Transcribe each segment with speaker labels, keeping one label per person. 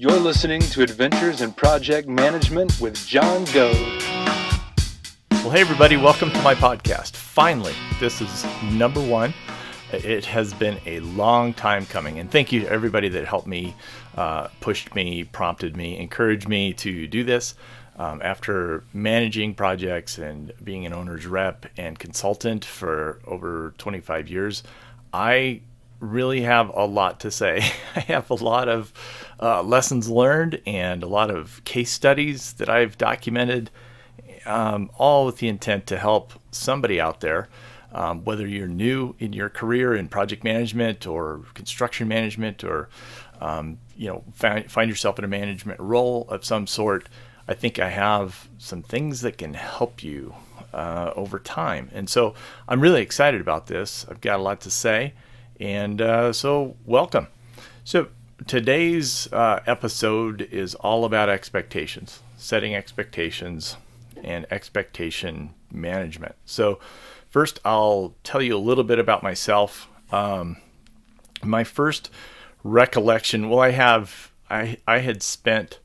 Speaker 1: You're listening to Adventures in Project Management with John Goad.
Speaker 2: Well, hey everybody, welcome to my podcast. Finally, this is number one. It has been a long time coming, and thank you to everybody that helped me, pushed me, prompted me, encouraged me to do this. After managing projects and being an owner's rep and consultant for over 25 years, I really have a lot to say. I have a lot of lessons learned and a lot of case studies that I've documented, all with the intent to help somebody out there, whether you're new in your career in project management or construction management, or find yourself in a management role of some sort. I think I have some things that can help you over time. And so I'm really excited about this. I've got a lot to say. And so welcome. So today's episode is all about expectations, setting expectations and expectation management. So first, I'll tell you a little bit about myself. My first recollection, well, I had spent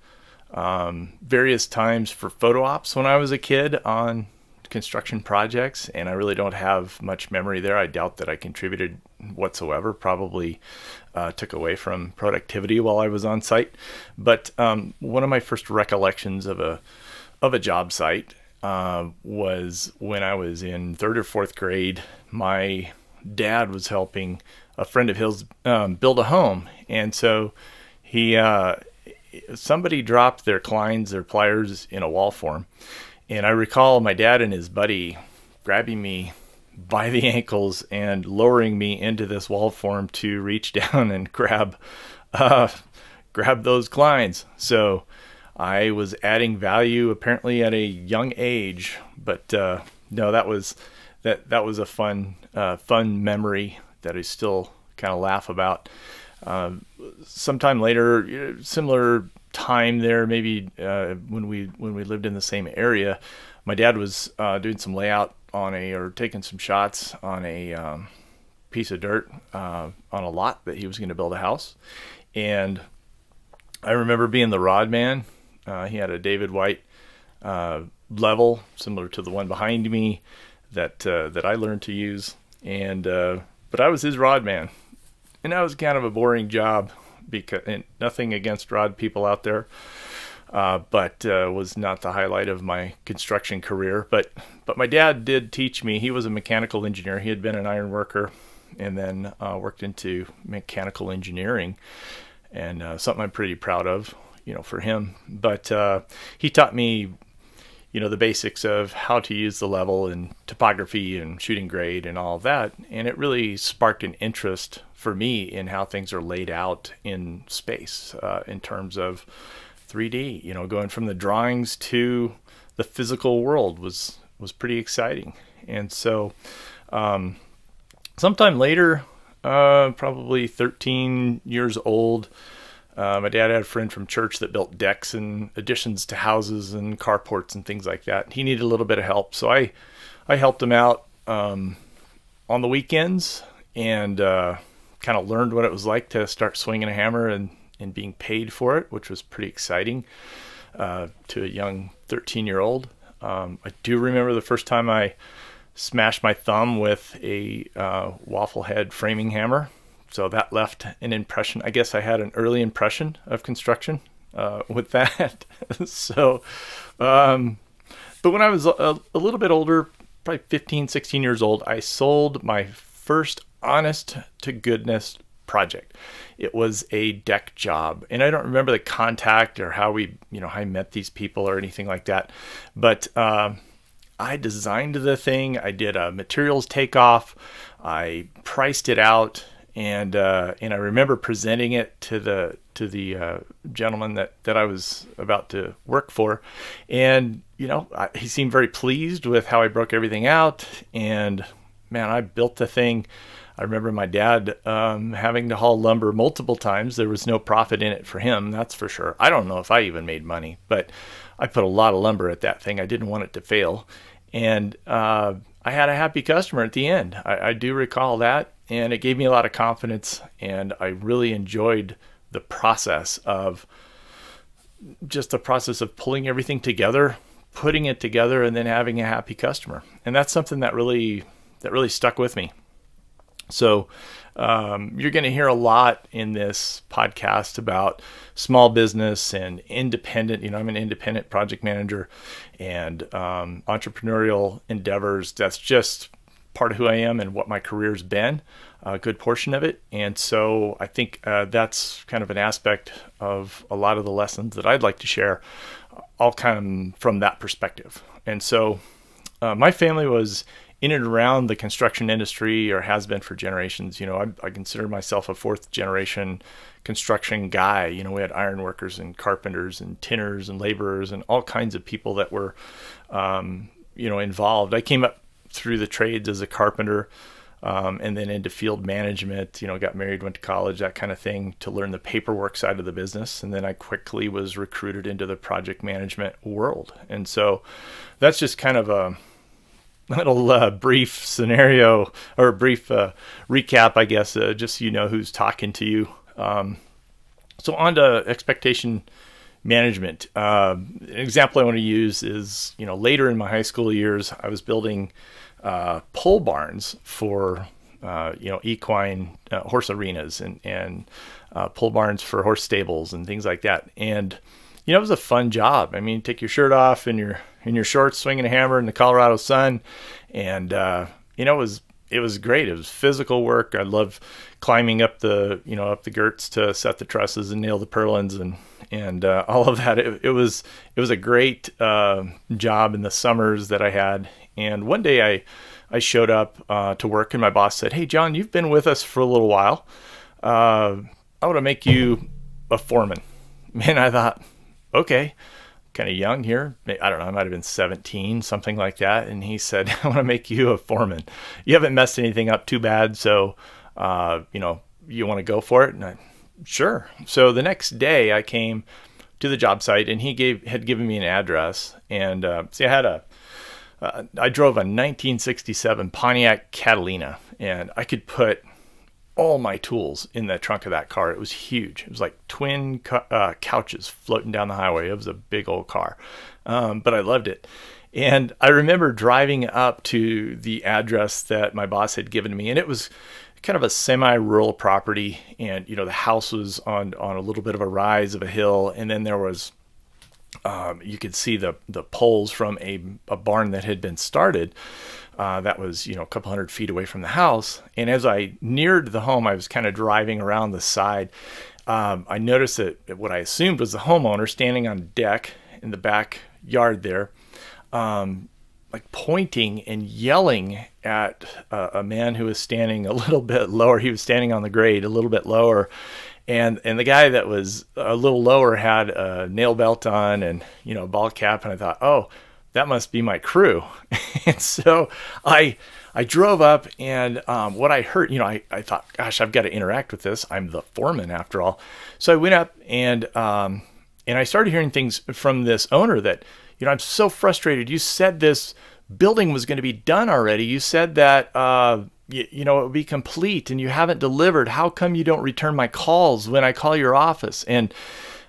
Speaker 2: various times for photo ops when I was a kid on construction projects, and I really don't have much memory there. I doubt that I contributed whatsoever, probably took away from productivity while I was on site. But one of my first recollections of a job site was when I was in third or fourth grade. My dad was helping a friend of his build a home, and so somebody dropped their clines, their pliers in a wall form. And I recall my dad and his buddy grabbing me by the ankles and lowering me into this wall form to reach down and grab those clines. So I was adding value apparently at a young age, but no, that was a fun memory that I still kind of laugh about. Sometime later, similar time there, maybe when we lived in the same area, my dad was doing some layout or taking some shots on a piece of dirt on a lot that he was going to build a house. And I remember being the rod man. He had a David White level similar to the one behind me that I learned to use, but I was his rod man. And that was kind of a boring job, and nothing against rod people out there, but was not the highlight of my construction career. But my dad did teach me. He was a mechanical engineer. He had been an iron worker and then worked into mechanical engineering, and something I'm pretty proud of, for him. But he taught me, the basics of how to use the level and topography and shooting grade and all of that. And it really sparked an interest for me in how things are laid out in space, in terms of 3D, going from the drawings to the physical world was pretty exciting. And so sometime later, probably 13 years old, my dad had a friend from church that built decks and additions to houses and carports and things like that. He needed a little bit of help, so I helped him out on the weekends, and kind of learned what it was like to start swinging a hammer and being paid for it, which was pretty exciting to a young 13-year-old. I do remember the first time I smashed my thumb with a waffle head framing hammer. So that left an impression. I guess I had an early impression of construction with that. So, but when I was a little bit older, probably 15, 16 years old, I sold my first honest to goodness project. It was a deck job, and I don't remember the contact or how I met these people or anything like that. But I designed the thing. I did a materials takeoff. I priced it out. And I remember presenting it to the gentleman that I was about to work for, and he seemed very pleased with how I broke everything out. And man, I built the thing. I remember my dad having to haul lumber multiple times. There was no profit in it for him, that's for sure. I don't know if I even made money, but I put a lot of lumber at that thing. I didn't want it to fail, and I had a happy customer at the end. I do recall that. And it gave me a lot of confidence, and I really enjoyed the process of just the process of pulling everything together, putting it together, and then having a happy customer. And that's something that really stuck with me. So you're going to hear a lot in this podcast about small business and independent. I'm an independent project manager, and entrepreneurial endeavors. That's just part of who I am and what my career's been, a good portion of it. And so I think that's kind of an aspect of a lot of the lessons that I'd like to share, all kind of from that perspective. And so my family was in and around the construction industry, or has been for generations. I consider myself a fourth generation construction guy. We had ironworkers and carpenters and tinners and laborers and all kinds of people that were, involved. I came up through the trades as a carpenter, and then into field management, got married, went to college, that kind of thing, to learn the paperwork side of the business. And then I quickly was recruited into the project management world. And so that's just kind of a little brief scenario, or a brief recap, I guess, just so you know who's talking to you. So on to expectation management. An example I want to use is, later in my high school years, I was building pole barns for, equine horse arenas and pole barns for horse stables and things like that. And, it was a fun job. I mean, take your shirt off and your shorts, swinging a hammer in the Colorado sun. And, it was great. It was physical work. I love climbing up the girts to set the trusses and nail the purlins and all of that. It was a great job in the summers that I had. And one day I showed up to work, and my boss said, "Hey, John, you've been with us for a little while. I want to make you a foreman." And I thought, okay, kind of young here. I don't know, I might have been 17, something like that. And he said, "I want to make you a foreman. You haven't messed anything up too bad, so, you want to go for it?" And I, sure. So the next day I came to the job site, and he had given me an address. And see, I drove a 1967 Pontiac Catalina, and I could put all my tools in the trunk of that car. It was huge. It was like twin couches floating down the highway. It was a big old car, but I loved it. And I remember driving up to the address that my boss had given me, and it was kind of a semi-rural property. And, the house was on a little bit of a rise of a hill, and then there was you could see the poles from a barn that had been started. That was, a couple hundred feet away from the house. And as I neared the home, I was kind of driving around the side. I noticed that what I assumed was the homeowner standing on a deck in the backyard there, like pointing and yelling at a man who was standing a little bit lower. He was standing on the grade a little bit lower. And the guy that was a little lower had a nail belt on and, a ball cap. And I thought, oh, that must be my crew. And so I drove up, and what I heard, I thought, gosh, I've got to interact with this. I'm the foreman after all. So I went up and I started hearing things from this owner that, I'm so frustrated. You said this building was going to be done already. You said that, it would be complete, and you haven't delivered. How come you don't return my calls when I call your office? And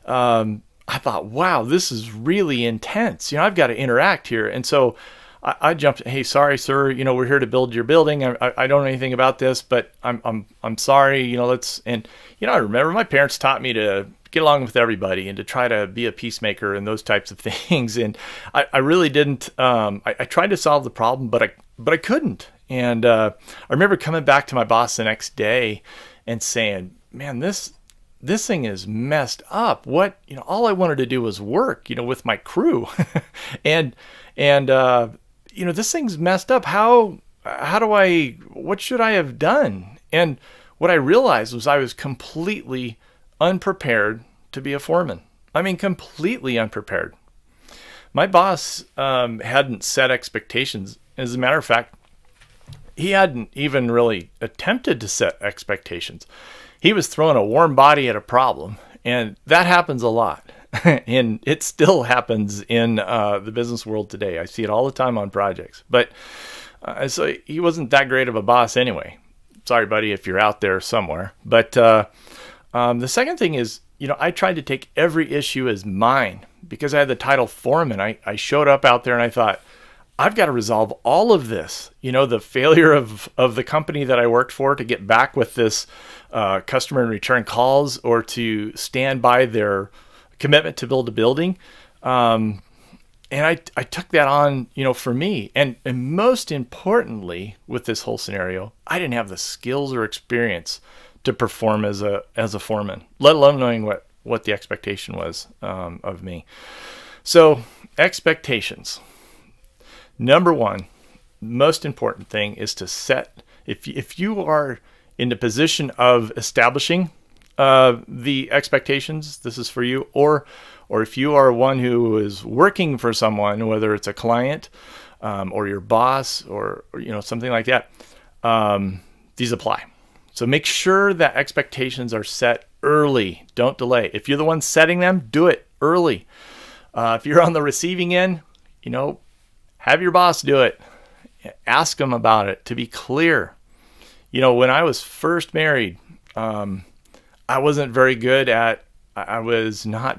Speaker 2: I thought, wow, this is really intense. I've got to interact here. And so I jumped, "Hey, sorry, sir. We're here to build your building. I don't know anything about this, but I'm sorry. Let's." And I remember my parents taught me to get along with everybody and to try to be a peacemaker and those types of things. And I really didn't. I tried to solve the problem, but I couldn't. And I remember coming back to my boss the next day and saying, "Man, this thing is messed up. What, all I wanted to do was work, with my crew, and this thing's messed up. What should I have done?" And what I realized was I was completely unprepared to be a foreman. I mean, completely unprepared. My boss hadn't set expectations. As a matter of fact, he hadn't even really attempted to set expectations. He was throwing a warm body at a problem, and that happens a lot. And it still happens in the business world today. I see it all the time on projects. But so he wasn't that great of a boss anyway. Sorry, buddy, if you're out there somewhere. But the second thing is I tried to take every issue as mine because I had the title foreman. I showed up out there and I thought, I've got to resolve all of this. The failure of the company that I worked for to get back with this customer and return calls, or to stand by their commitment to build a building. And I took that on, for me. And most importantly, with this whole scenario, I didn't have the skills or experience to perform as a foreman, let alone knowing what the expectation was of me. So expectations. Number one, most important thing is to set, if you are in the position of establishing the expectations, this is for you, or if you are one who is working for someone, whether it's a client or your boss or something like that, these apply. So make sure that expectations are set early. Don't delay. If you're the one setting them, do it early. If you're on the receiving end, have your boss do it. Ask them about it to be clear. When I was first married, I was not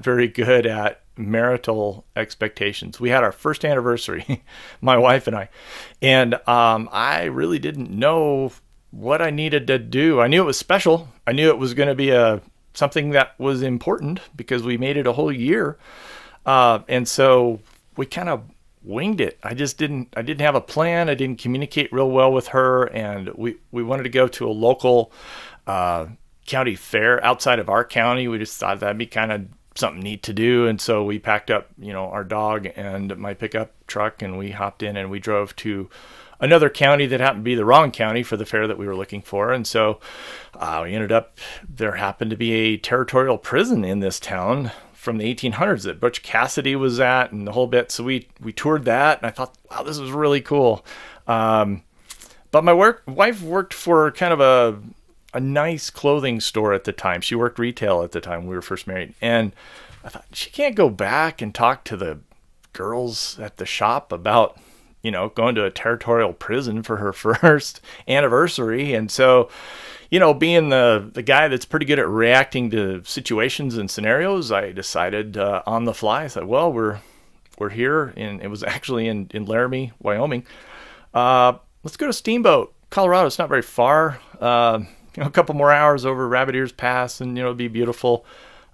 Speaker 2: very good at marital expectations. We had our first anniversary, my wife and I, and I really didn't know what I needed to do. I knew it was special. I knew it was going to be something that was important because we made it a whole year. And so we kind of winged it. I didn't have a plan. I didn't communicate real well with her. And we wanted to go to a local county fair outside of our county. We just thought that'd be kind of something neat to do. And so we packed up, our dog and my pickup truck, and we hopped in and we drove to another county that happened to be the wrong county for the fair that we were looking for. And so we ended up, there happened to be a territorial prison in this town from the 1800s that Butch Cassidy was at, and the whole bit. So we toured that, and I thought, wow, this was really cool. But my wife worked for kind of a nice clothing store at the time. She worked retail at the time we were first married. And I thought, she can't go back and talk to the girls at the shop about, going to a territorial prison for her first anniversary. And so, being the guy that's pretty good at reacting to situations and scenarios, I decided on the fly. I said, well, we're here, and it was actually in Laramie, Wyoming. Let's go to Steamboat, Colorado. It's not very far. A couple more hours over Rabbit Ears Pass, and it'll be beautiful.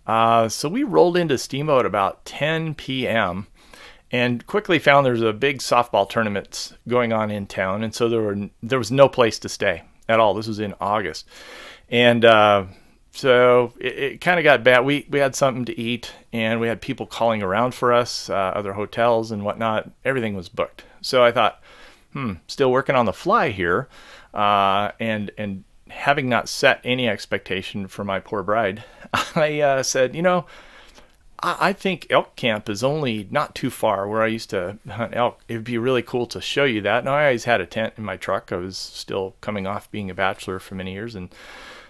Speaker 2: So we rolled into Steamboat about 10 p.m. and quickly found there's a big softball tournament going on in town, and so there was no place to stay at all. This was in August, and so it kind of got bad. We had something to eat, and we had people calling around for us, other hotels and whatnot. Everything was booked. So I thought, still working on the fly here, and having not set any expectation for my poor bride, I said, I think elk camp is only not too far where I used to hunt elk. It would be really cool to show you that. Now, I always had a tent in my truck. I was still coming off being a bachelor for many years. And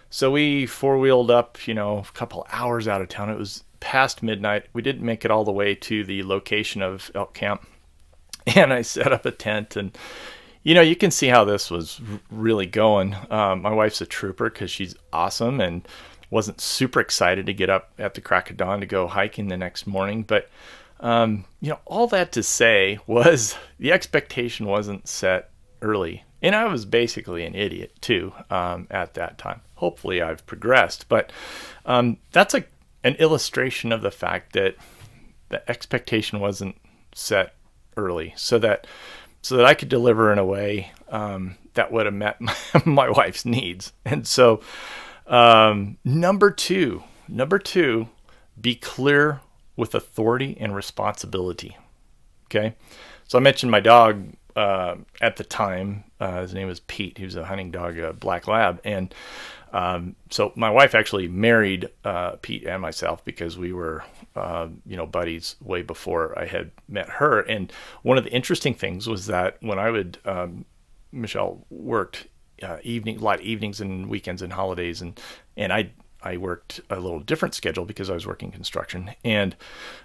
Speaker 2: so we four-wheeled up, a couple hours out of town. It was past midnight. We didn't make it all the way to the location of elk camp. And I set up a tent, and you can see how this was really going. My wife's a trooper because she's awesome and wasn't super excited to get up at the crack of dawn to go hiking the next morning. But, all that to say was the expectation wasn't set early. And I was basically an idiot too at that time. Hopefully I've progressed. But that's an illustration of the fact that the expectation wasn't set early so that I could deliver in a way that would have met my wife's needs. And so number two, be clear with authority and responsibility. Okay. So I mentioned my dog at the time. His name was Pete. He was a hunting dog, a black lab. And so my wife actually married Pete and myself because we were buddies way before I had met her. And one of the interesting things was that when I would Michelle worked a lot of evenings and weekends and holidays, and I worked a little different schedule because I was working construction, and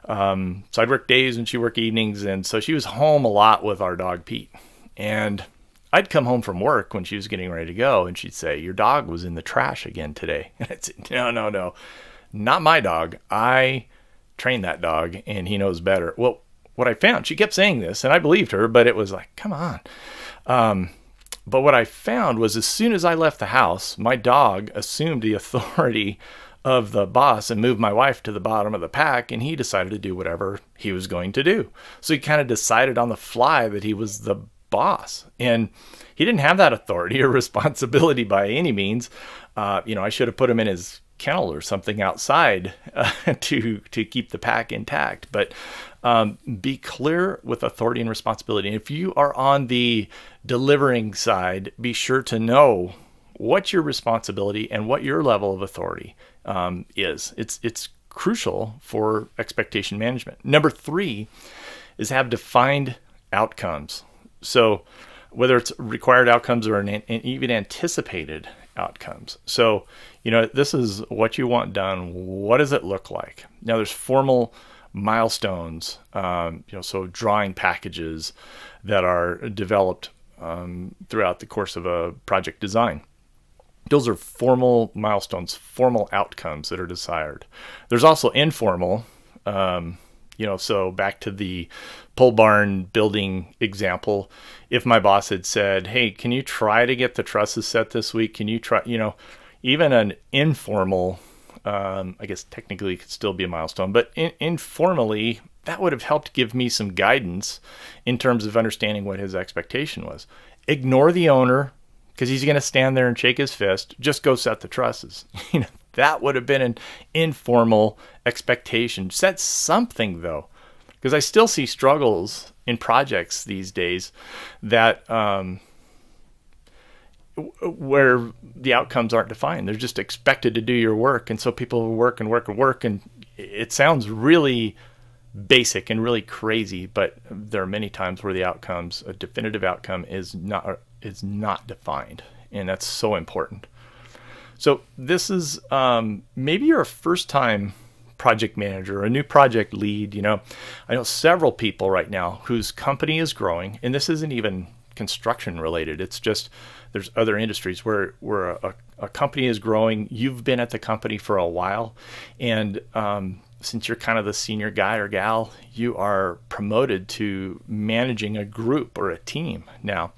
Speaker 2: so I'd work days and she worked evenings, and so she was home a lot with our dog Pete. And I'd come home from work when she was getting ready to go, and she'd say, "Your dog was in the trash again today." And I'd say, No. not my dog. I trained that dog and he knows better. Well, what I found, she kept saying this and I believed her, but it was like, come on. But what I found was as soon as I left the house, my dog assumed the authority of the boss and moved my wife to the bottom of the pack, and he decided to do whatever he was going to do. So he kind of decided on the fly that he was the boss, and he didn't have that authority or responsibility by any means. I should have put him in his kennel or something outside to keep the pack intact. But be clear with authority and responsibility. And if you are on the delivering side, be sure to know what your responsibility and what your level of authority is. It's crucial for expectation management. Number 3 is have defined outcomes. So whether it's required outcomes or even anticipated outcomes. So, this is what you want done. What does it look like? Now there's formal milestones, so drawing packages that are developed throughout the course of a project design. Those are formal milestones, formal outcomes that are desired. There's also informal, so back to the pole barn building example. If my boss had said, hey, can you try to get the trusses set this week? Can you try, even an informal, I guess technically it could still be a milestone, but informally, that would have helped give me some guidance in terms of understanding what his expectation was. Ignore the owner, because he's going to stand there and shake his fist. Just go set the trusses. That would have been an informal expectation. Set something, though, because I still see struggles in projects these days that where the outcomes aren't defined. They're just expected to do your work, and so people work and work and work, and it sounds really basic and really crazy, but there are many times where the outcomes, a definitive outcome, is not defined, and that's so important. So this is maybe you're a first-time project manager or a new project lead. I know several people right now whose company is growing, and this isn't even construction related. It's just there's other industries where a company is growing. You've been at the company for a while, and since you're kind of the senior guy or gal, you are promoted to managing a group or a team now.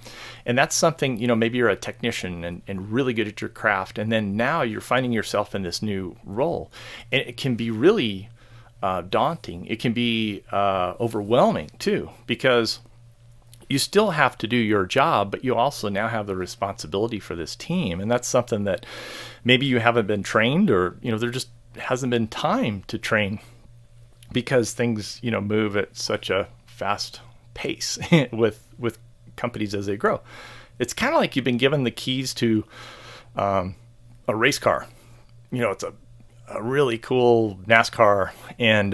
Speaker 2: And that's something, maybe you're a technician and really good at your craft. And then now you're finding yourself in this new role. And it can be really daunting. It can be overwhelming too, because you still have to do your job, but you also now have the responsibility for this team. And that's something that maybe you haven't been trained, or, there just hasn't been time to train because things, move at such a fast pace with companies as they grow. It's kind of like you've been given the keys to a race car. It's a really cool NASCAR, and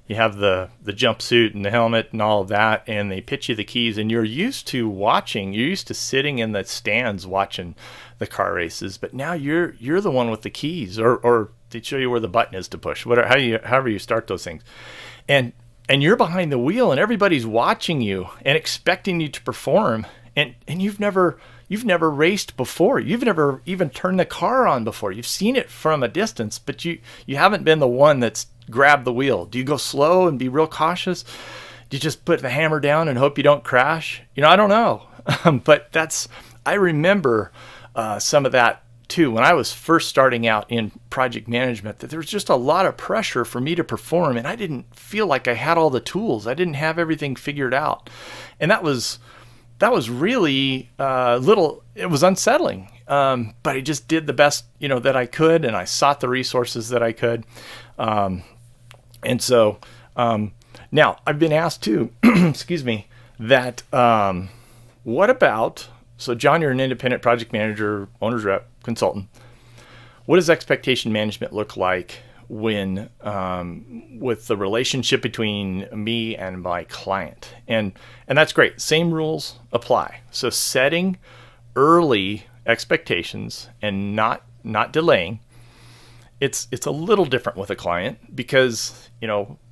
Speaker 2: you have the jumpsuit and the helmet and all of that, and they pitch you the keys, and you're used to sitting in the stands watching the car races, but now you're the one with the keys, or they show you where the button is to push, however you start those things, and you're behind the wheel, and everybody's watching you and expecting you to perform, and you've never raced before. You've never even turned the car on before. You've seen it from a distance, but you haven't been the one that's grabbed the wheel. Do you go slow and be real cautious? Do you just put the hammer down and hope you don't crash? I don't know. But I remember some of that too. When I was first starting out in project management, that there was just a lot of pressure for me to perform, and I didn't feel like I had all the tools. I didn't have everything figured out. And that was really it was unsettling. But I just did the best, that I could, and I sought the resources that I could. And so now I've been asked too, excuse me, that what about, so John, you're an independent project manager, owner's rep, consultant. What does expectation management look like when with the relationship between me and my client? And that's great. Same rules apply. So setting early expectations and not delaying. It's a little different with a client because,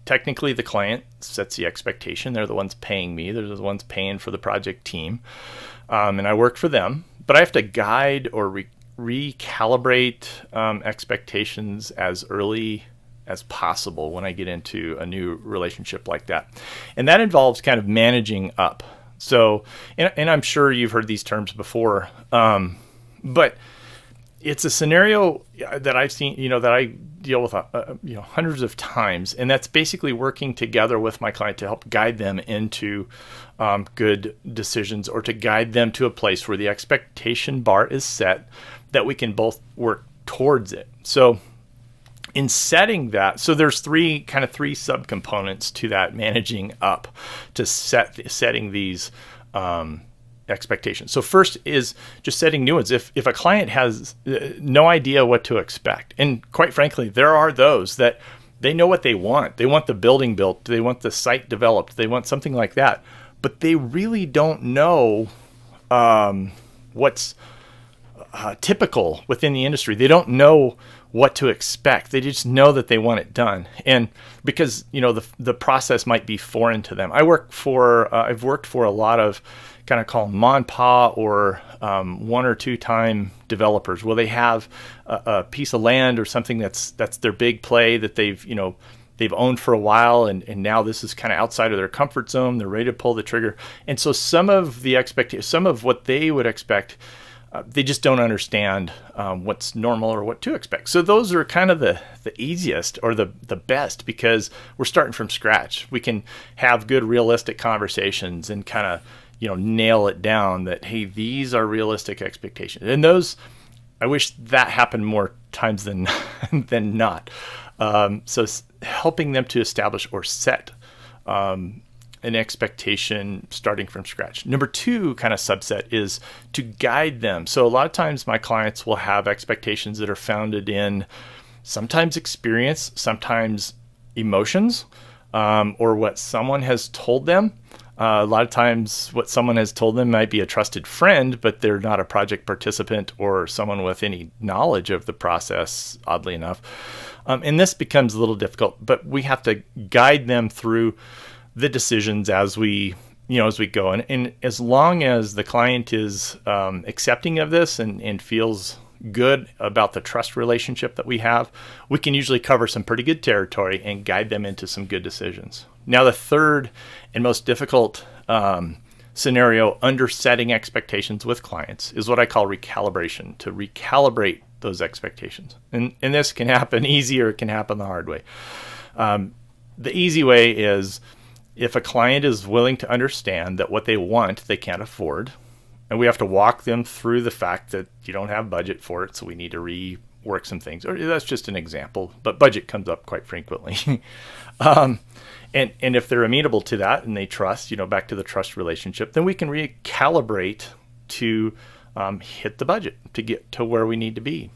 Speaker 2: technically the client sets the expectation. They're the ones paying me. They're the ones paying for the project team. And I work for them, but I have to guide or recalibrate expectations as early as possible when I get into a new relationship like that. And that involves kind of managing up. So, and I'm sure you've heard these terms before, but it's a scenario that I've seen, that I deal with, hundreds of times. And that's basically working together with my client to help guide them into good decisions, or to guide them to a place where the expectation bar is set that we can both work towards it. So in setting that, so there's three subcomponents to that managing up, to setting these expectations. So first is just setting new ones. If a client has no idea what to expect, and quite frankly, there are those that they know what they want. They want the building built. They want the site developed. They want something like that. But they really don't know what's typical within the industry. They don't know what to expect. They just know that they want it done. And because, the process might be foreign to them. I've worked for a lot of kind of call them mon-pa or 1 or 2 time developers. Well, they have a piece of land or something that's their big play that they've owned for a while, and now this is kind of outside of their comfort zone. They're ready to pull the trigger. And so some of what they would expect, they just don't understand what's normal or what to expect. So those are kind of the easiest or the best, because we're starting from scratch. We can have good, realistic conversations and kind of, nail it down that, hey, these are realistic expectations. And those, I wish that happened more times than not. So helping them to establish or set an expectation starting from scratch. Number 2 kind of subset is to guide them. So a lot of times my clients will have expectations that are founded in sometimes experience, sometimes emotions, or what someone has told them. A lot of times what someone has told them might be a trusted friend, but they're not a project participant or someone with any knowledge of the process, oddly enough. And this becomes a little difficult, but we have to guide them through the decisions as we go. And as long as the client is accepting of this and feels good about the trust relationship that we have, we can usually cover some pretty good territory and guide them into some good decisions. Now, the third and most difficult scenario under setting expectations with clients is what I call recalibration, to recalibrate those expectations. And this can happen easy, or it can happen the hard way. The easy way is if a client is willing to understand that what they want, they can't afford, and we have to walk them through the fact that you don't have budget for it, so we need to rework some things. Or that's just an example, but budget comes up quite frequently. And if they're amenable to that and they trust, back to the trust relationship, then we can recalibrate to hit the budget to get to where we need to be.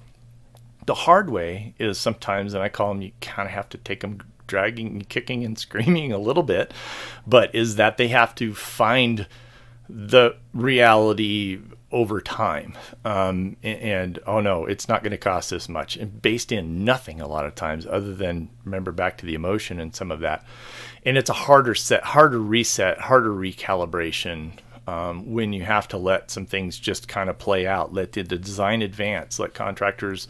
Speaker 2: The hard way is sometimes, and I call them, you kind of have to take them dragging, kicking, and screaming a little bit, but is that they have to find the reality over time. And oh no, it's not going to cost this much, and based in nothing a lot of times other than, remember, back to the emotion and some of that. And it's a harder reset, harder recalibration when you have to let some things just kind of play out, let the design advance, let contractors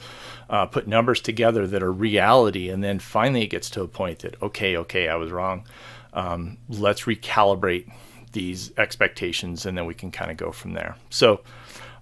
Speaker 2: put numbers together that are reality. And then finally it gets to a point that, okay, I was wrong. Let's recalibrate these expectations, and then we can kind of go from there. So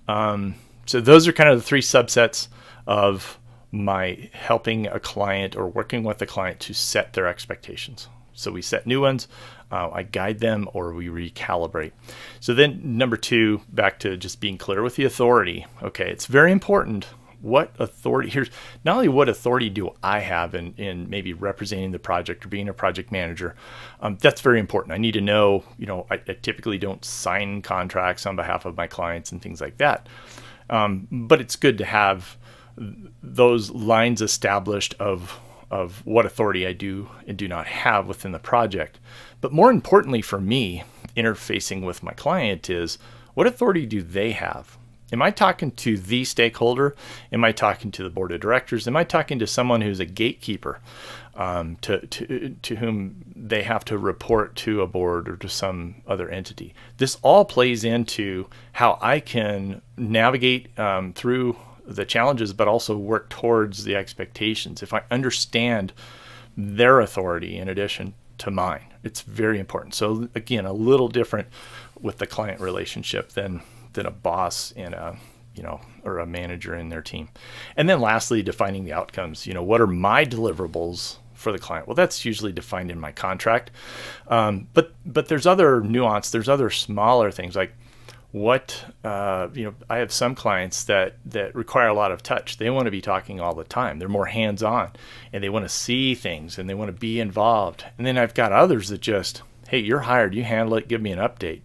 Speaker 2: those are kind of the 3 subsets of my helping a client or working with a client to set their expectations. So we set new ones, I guide them, or we recalibrate. So then number 2, back to just being clear with the authority. Okay, it's very important. What authority, here's not only what authority do I have in maybe representing the project or being a project manager. That's very important. I need to know, I typically don't sign contracts on behalf of my clients and things like that. But it's good to have those lines established of what authority I do and do not have within the project. But more importantly for me, interfacing with my client is, what authority do they have? Am I talking to the stakeholder? Am I talking to the board of directors? Am I talking to someone who's a gatekeeper to whom they have to report to a board or to some other entity? This all plays into how I can navigate through the challenges, but also work towards the expectations. If I understand their authority in addition to mine, it's very important. So again, a little different with the client relationship than a boss in a, or a manager in their team. And then lastly, defining the outcomes. What are my deliverables for the client? Well, that's usually defined in my contract. But there's other nuance. There's other smaller things like I have some clients that require a lot of touch. They want to be talking all the time. They're more hands-on and they want to see things and they want to be involved. And then I've got others that just, hey, you're hired, you handle it, give me an update.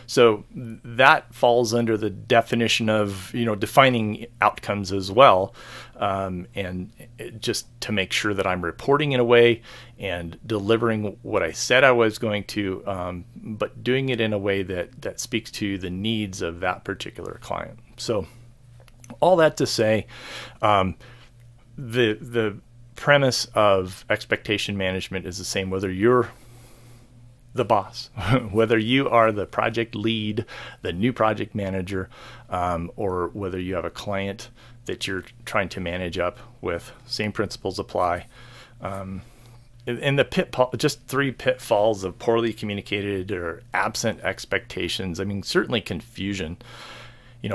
Speaker 2: So that falls under the definition of, defining outcomes as well. And just to make sure that I'm reporting in a way and delivering what I said I was going to, but doing it in a way that speaks to the needs of that particular client. So all that to say, the premise of expectation management is the same, whether you're the boss, whether you are the project lead, the new project manager, or whether you have a client that you're trying to manage up with. Same principles apply. And the just 3 pitfalls of poorly communicated or absent expectations. I mean, certainly confusion.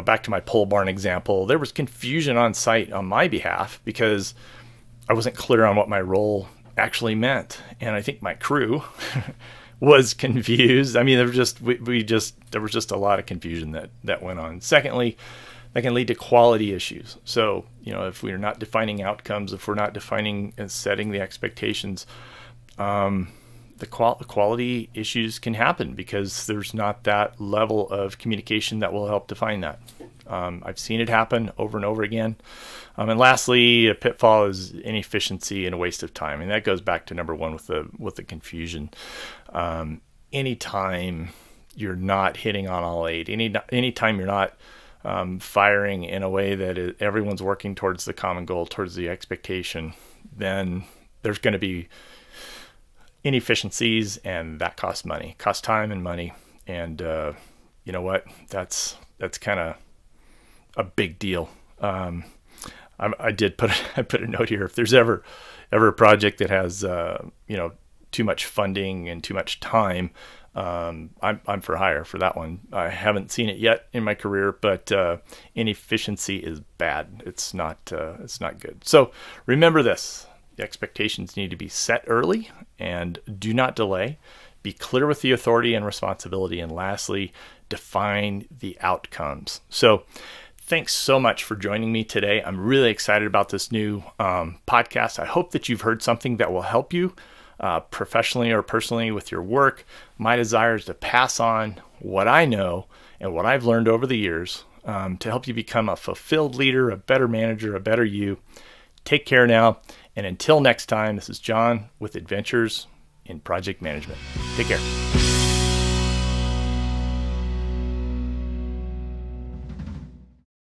Speaker 2: Back to my pole barn example, there was confusion on site on my behalf because I wasn't clear on what my role actually meant. And I think my crew was confused. I mean, there was just a lot of confusion that went on. Secondly, that can lead to quality issues. So, if we're not defining outcomes, if we're not defining and setting the expectations, the quality issues can happen because there's not that level of communication that will help define that. I've seen it happen over and over again. And lastly, a pitfall is inefficiency and a waste of time. And that goes back to number 1 with the confusion. Anytime you're not hitting on all 8, anytime you're not firing in a way that everyone's working towards the common goal, towards the expectation, then there's going to be inefficiencies, and that costs money, costs time and money. And you know what? That's kind of a big deal. I put a note here. If there's ever a project that has too much funding and too much time, I'm for hire for that one. I haven't seen it yet in my career, but inefficiency is bad. It's not good. So remember this: the expectations need to be set early and do not delay. Be clear with the authority and responsibility, and lastly, define the outcomes. So thanks so much for joining me today. I'm really excited about this new podcast. I hope that you've heard something that will help you professionally or personally with your work. My desire is to pass on what I know and what I've learned over the years to help you become a fulfilled leader, a better manager, a better you. Take care now. And until next time, this is John with Adventures in Project Management. Take care.